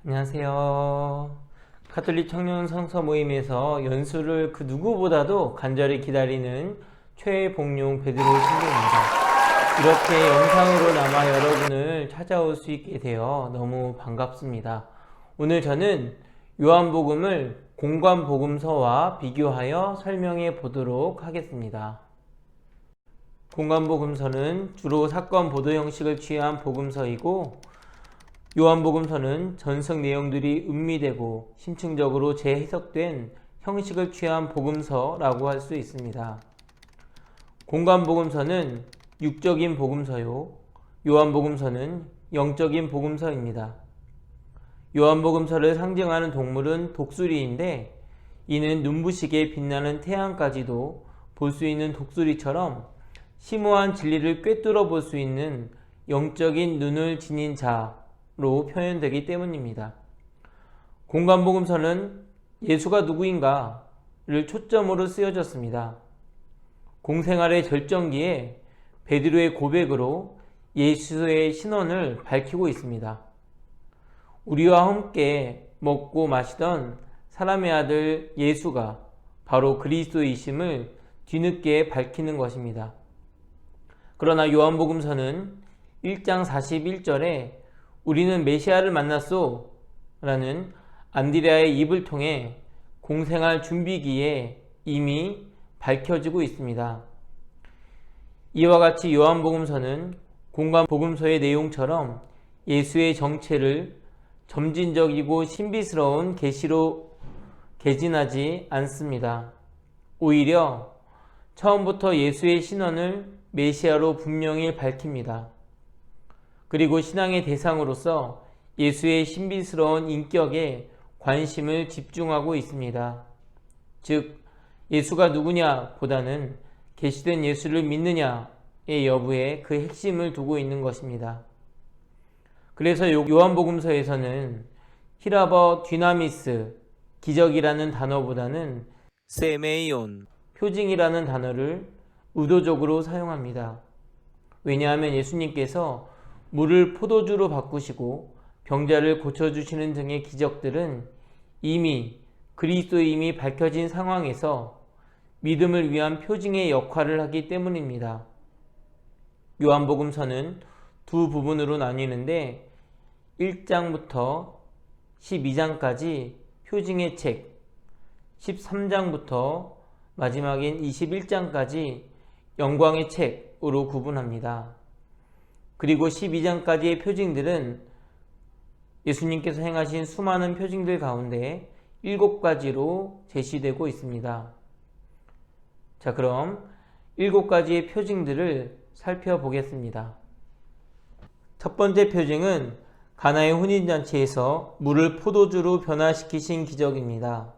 안녕하세요. 가톨릭 청년 성서 모임에서 연수를 그 누구보다도 간절히 기다리는 최봉룡 베드로 신부입니다. 이렇게 영상으로 남아 여러분을 찾아올 수 있게 되어 너무 반갑습니다. 오늘 저는 요한복음을 공관복음서와 비교하여 설명해 보도록 하겠습니다. 공관복음서는 주로 사건 보도 형식을 취한 복음서이고, 요한복음서는 전승 내용들이 음미되고 심층적으로 재해석된 형식을 취한 복음서라고 할 수 있습니다. 공관복음서는 육적인 복음서요, 요한복음서는 영적인 복음서입니다. 요한복음서를 상징하는 동물은 독수리인데, 이는 눈부시게 빛나는 태양까지도 볼 수 있는 독수리처럼 심오한 진리를 꿰뚫어 볼 수 있는 영적인 눈을 지닌 자로 표현되기 때문입니다. 공관복음서는 예수가 누구인가를 초점으로 쓰여졌습니다. 공생활의 절정기에 베드로의 고백으로 예수의 신원을 밝히고 있습니다. 우리와 함께 먹고 마시던 사람의 아들 예수가 바로 그리스도이심을 뒤늦게 밝히는 것입니다. 그러나 요한복음서는 1장 41절에 우리는 메시아를 만났소 라는 안드레아의 입을 통해 공생활 준비기에 이미 밝혀지고 있습니다. 이와 같이 요한복음서는 공관복음서의 내용처럼 예수의 정체를 점진적이고 신비스러운 계시로 개진하지 않습니다. 오히려 처음부터 예수의 신원을 메시아로 분명히 밝힙니다. 그리고 신앙의 대상으로서 예수의 신비스러운 인격에 관심을 집중하고 있습니다. 즉, 예수가 누구냐 보다는 계시된 예수를 믿느냐의 여부에 그 핵심을 두고 있는 것입니다. 그래서 요한복음서에서는 히라버 듀나미스, 기적이라는 단어보다는 세메이온, 표징이라는 단어를 의도적으로 사용합니다. 왜냐하면 예수님께서 물을 포도주로 바꾸시고 병자를 고쳐주시는 등의 기적들은 이미 그리스도임이 밝혀진 상황에서 믿음을 위한 표징의 역할을 하기 때문입니다. 요한복음서는 두 부분으로 나뉘는데 1장부터 12장까지 표징의 책, 13장부터 마지막인 21장까지 영광의 책으로 구분합니다. 그리고 12장까지의 표징들은 예수님께서 행하신 수많은 표징들 가운데 7가지로 제시되고 있습니다. 자, 그럼 7가지의 표징들을 살펴보겠습니다. 첫 번째 표징은 가나의 혼인잔치에서 물을 포도주로 변화시키신 기적입니다.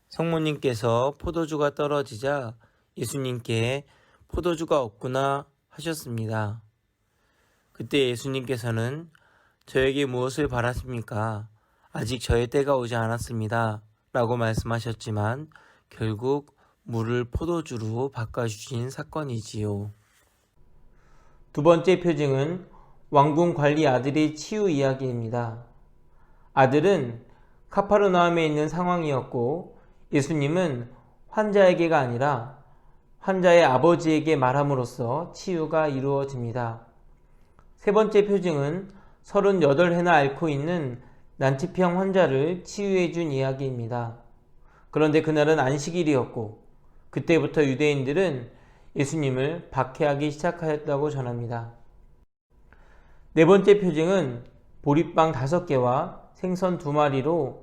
성모님께서 포도주가 떨어지자 예수님께 포도주가 없구나 하셨습니다. 그때 예수님께서는 저에게 무엇을 바라십니까? 아직 저의 때가 오지 않았습니다. 라고 말씀하셨지만 결국 물을 포도주로 바꿔주신 사건이지요. 두 번째 표징은 왕궁 관리 아들의 치유 이야기입니다. 아들은 카파르나움에 있는 상황이었고 예수님은 환자에게가 아니라 환자의 아버지에게 말함으로써 치유가 이루어집니다. 세 번째 표징은 38해나 앓고 있는 난치병 환자를 치유해 준 이야기입니다. 그런데 그날은 안식일이었고 그때부터 유대인들은 예수님을 박해하기 시작하였다고 전합니다. 네 번째 표징은 보리빵 5개와 생선 2마리로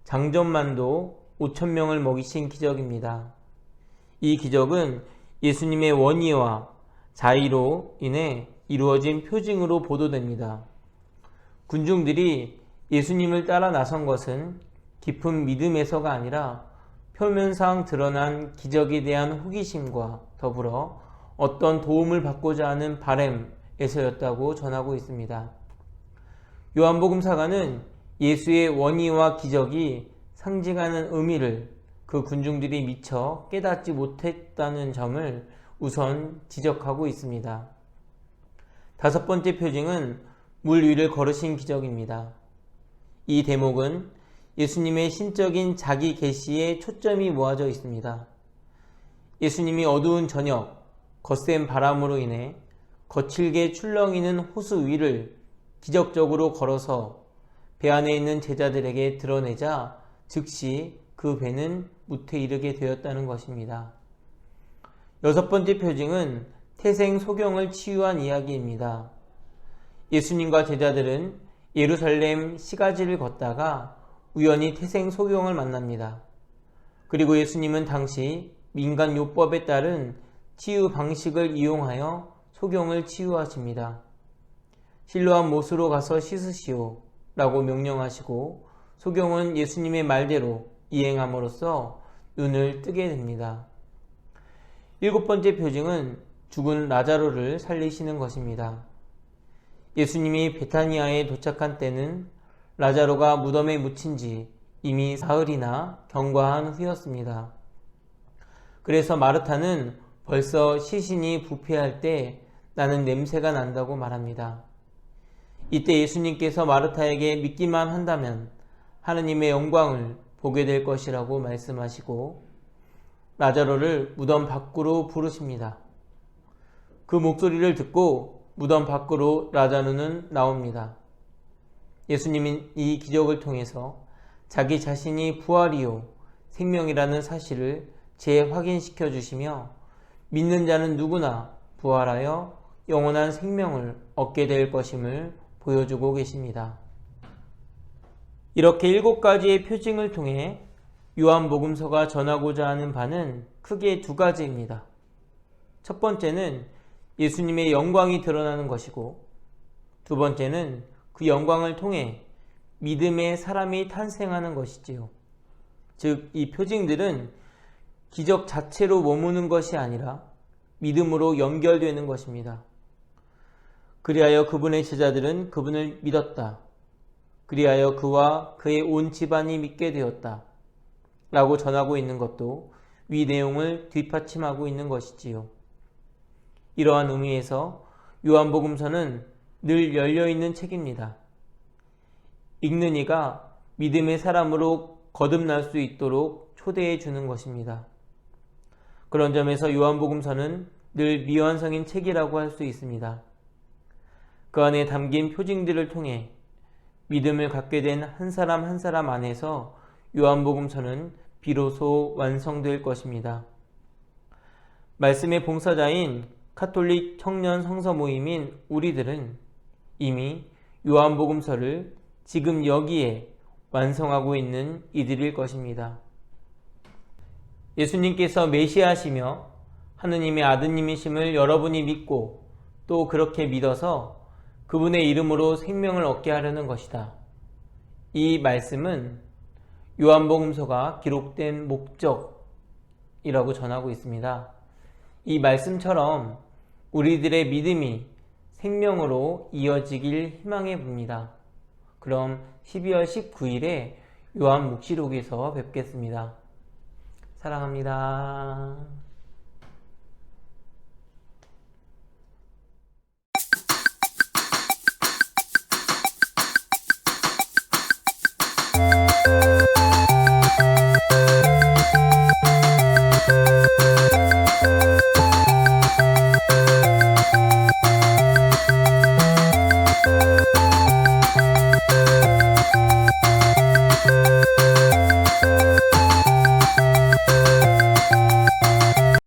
장전만도 5,000명을 먹이신 기적입니다. 이 기적은 예수님의 원의와 자의로 인해 이루어진 표징으로 보도됩니다. 군중들이 예수님을 따라 나선 것은 깊은 믿음에서가 아니라 표면상 드러난 기적에 대한 호기심과 더불어 어떤 도움을 받고자 하는 바램에서였다고 전하고 있습니다. 요한복음사가는 예수의 원의와 기적이 상징하는 의미를 그 군중들이 미처 깨닫지 못했다는 점을 우선 지적하고 있습니다. 다섯 번째 표징은 물 위를 걸으신 기적입니다. 이 대목은 예수님의 신적인 자기 계시에 초점이 모아져 있습니다. 예수님이 어두운 저녁, 거센 바람으로 인해 거칠게 출렁이는 호수 위를 기적적으로 걸어서 배 안에 있는 제자들에게 드러내자 즉시 그 배는 무태 이르게 되었다는 것입니다. 여섯 번째 표징은 태생 소경을 치유한 이야기입니다. 예수님과 제자들은 예루살렘 시가지를 걷다가 우연히 태생 소경을 만납니다. 그리고 예수님은 당시 민간 요법에 따른 치유 방식을 이용하여 소경을 치유하십니다. 실로암 못으로 가서 씻으시오 라고 명령하시고 소경은 예수님의 말대로 이행함으로써 눈을 뜨게 됩니다. 일곱 번째 표징은 죽은 라자로를 살리시는 것입니다. 예수님이 베타니아에 도착한 때는 라자로가 무덤에 묻힌 지 이미 사흘이나 경과한 후였습니다. 그래서 마르타는 벌써 시신이 부패할 때 나는 냄새가 난다고 말합니다. 이때 예수님께서 마르타에게 믿기만 한다면 하느님의 영광을 보게 될 것이라고 말씀하시고 라자로를 무덤 밖으로 부르십니다. 그 목소리를 듣고 무덤 밖으로 라자로는 나옵니다. 예수님은 이 기적을 통해서 자기 자신이 부활이요 생명이라는 사실을 재확인시켜 주시며 믿는 자는 누구나 부활하여 영원한 생명을 얻게 될 것임을 보여주고 계십니다. 이렇게 7가지의 표징을 통해 요한복음서가 전하고자 하는 바는 크게 2가지입니다. 첫 번째는 예수님의 영광이 드러나는 것이고, 두 번째는 그 영광을 통해 믿음의 사람이 탄생하는 것이지요. 즉, 이 표징들은 기적 자체로 머무는 것이 아니라 믿음으로 연결되는 것입니다. 그리하여 그분의 제자들은 그분을 믿었다. 그리하여 그와 그의 온 집안이 믿게 되었다. 라고 전하고 있는 것도 위 내용을 뒷받침하고 있는 것이지요. 이러한 의미에서 요한복음서는 늘 열려있는 책입니다. 읽는 이가 믿음의 사람으로 거듭날 수 있도록 초대해 주는 것입니다. 그런 점에서 요한복음서는 늘 미완성인 책이라고 할 수 있습니다. 그 안에 담긴 표징들을 통해 믿음을 갖게 된 한 사람 한 사람 안에서 요한복음서는 비로소 완성될 것입니다. 말씀의 봉사자인 카톨릭 청년 성서 모임인 우리들은 이미 요한복음서를 지금 여기에 완성하고 있는 이들일 것입니다. 예수님께서 메시아시며 하느님의 아드님이심을 여러분이 믿고 또 그렇게 믿어서 그분의 이름으로 생명을 얻게 하려는 것이다. 이 말씀은 요한복음서가 기록된 목적이라고 전하고 있습니다. 이 말씀처럼 우리들의 믿음이 생명으로 이어지길 희망해 봅니다. 그럼 12월 19일에 요한묵시록에서 뵙겠습니다. 사랑합니다.